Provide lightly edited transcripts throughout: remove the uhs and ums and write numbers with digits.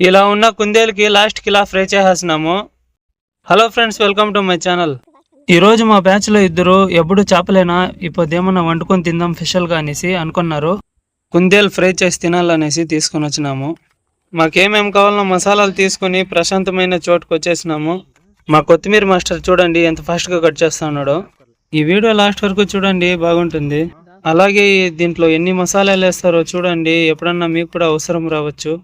ఇలా ఉన్న కుందేలుకి లాస్ట్కి ఇలా ఫ్రై చేసేస్తున్నాము. Hello friends, welcome to my channel. ఈరోజు మా బ్యాచ్లో ఇద్దరు ఎప్పుడు చేపలేనా ఇప్పుడు ఏమన్నా వండుకొని తిందాం స్పెషల్గా అనేసి అనుకున్నారు. కుందేలు ఫ్రై చేసి తినాలనేసి తీసుకొని వచ్చినాము. మాకేమేమి కావాలన్నా మసాలాలు తీసుకుని ప్రశాంతమైన చోటుకు వచ్చేసినాము. మా కొత్తిమీర మాస్టర్ చూడండి ఎంత ఫాస్ట్గా కట్ చేస్తా ఉన్నాడో. ఈ వీడియో లాస్ట్ వరకు చూడండి, బాగుంటుంది. అలాగే దీంట్లో ఎన్ని మసాలాలు వేస్తారో చూడండి, ఎప్పుడన్నా మీకు కూడా అవసరం రావచ్చు.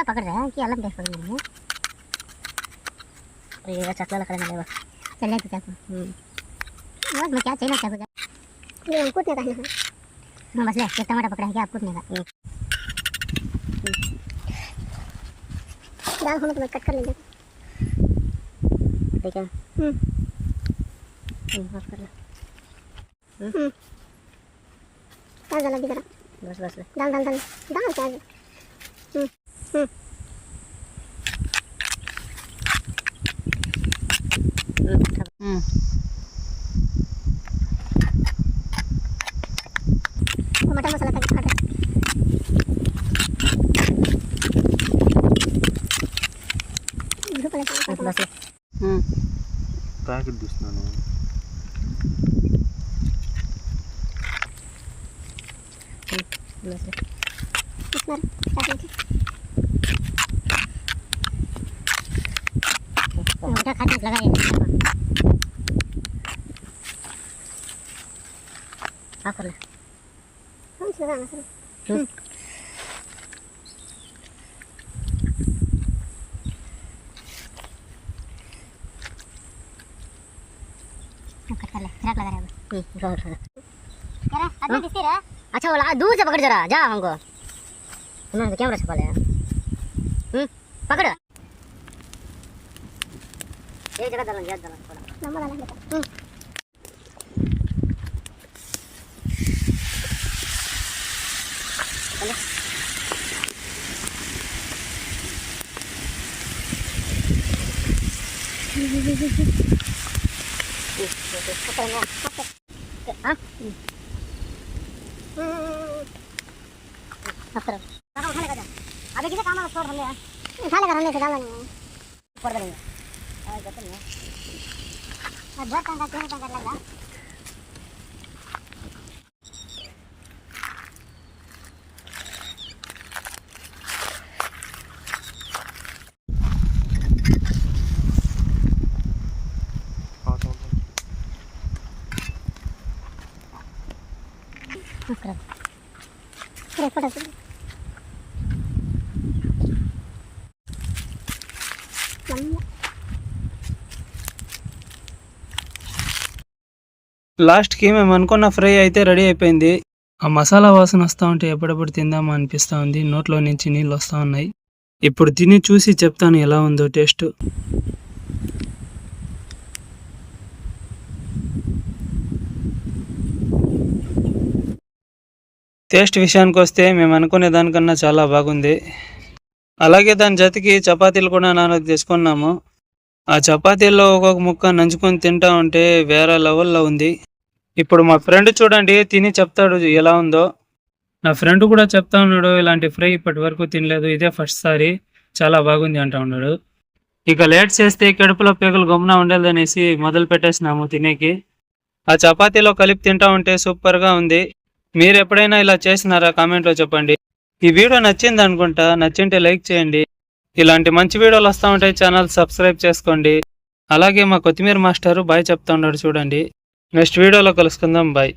पकड़ रहा है कि अलग देख पकड़ रही है। ये चकला लग रहा है, चले तो चाकू वो मैं क्या चाहिए चाकू ये कूटने का है। हां बस ले, एक टमाटर पकड़ा है क्या आप कूटने का। दाल हम तो कट कर लेंगे, ठीक है। माफ कर लो। डाल डाल अभी जरा, बस बस ले, डाल डाल डाल डाल क्या है। टमाटर मसाला का काट बस ప్యాకెట్ తీస్తున్నాను. अच्छा बोला दूर से पकड़ जरा जा हमको उन्होंने कैमरा छुपा लिया। पकड़ एक जगह डालना ज्यादा डालना थोड़ा लंबा डालना अभी किसे काम है छोड़ हमने उठा लेकर हमने से डालना नहीं ऊपर करेंगे और जतन में अब बहुत टाइम का लग रहा లాస్ట్కి మేము అనుకున్న ఫ్రై అయితే రెడీ అయిపోయింది. ఆ మసాలా వాసన వస్తూ ఉంటే ఎప్పుడెప్పుడు తిందామా అనిపిస్తూ ఉంది. నోట్లో నుంచి నీళ్ళు వస్తూ ఉన్నాయి. ఇప్పుడు తిని చూసి చెప్తాను ఎలా ఉందో టేస్ట్. టేస్ట్ విషయానికి వస్తే మేము అనుకునే దానికన్నా చాలా బాగుంది. అలాగే దాని జతకి చపాతీలు కూడా నాన్నది తీసుకున్నాము. ఆ చపాతీల్లో ఒక్కొక్క ముక్క నంచుకొని తింటా ఉంటే వేరే లెవెల్లో ఉంది. ఇప్పుడు మా ఫ్రెండ్ చూడండి తిని చెప్తాడు ఎలా ఉందో. నా ఫ్రెండ్ కూడా చెప్తా ఉన్నాడు ఇలాంటి ఫ్రై ఇప్పటి వరకు తినలేదు, ఇదే ఫస్ట్ సారి, చాలా బాగుంది అంటా ఉన్నాడు. ఇక లేట్ చేస్తే కడుపులో పేగులు గమ్మున ఉండేదనేసి మొదలు పెట్టేసినాము తినేకి. ఆ చపాతీలో కలిపి తింటా ఉంటే సూపర్గా ఉంది. మీరు ఎప్పుడైనా ఇలా చేసినారా కామెంట్లో చెప్పండి. ఈ వీడియో నచ్చింది అనుకుంటా, నచ్చింటే లైక్ చేయండి. ఇలాంటి మంచి వీడియోలు వస్తూ ఉంటాయి, ఛానల్ సబ్స్క్రైబ్ చేసుకోండి. అలాగే మా కొత్తిమీర మాస్టరు బాయ్ చెప్తా ఉన్నాడు చూడండి. నెక్స్ట్ వీడియోలో కలుసుకుందాం, బాయ్.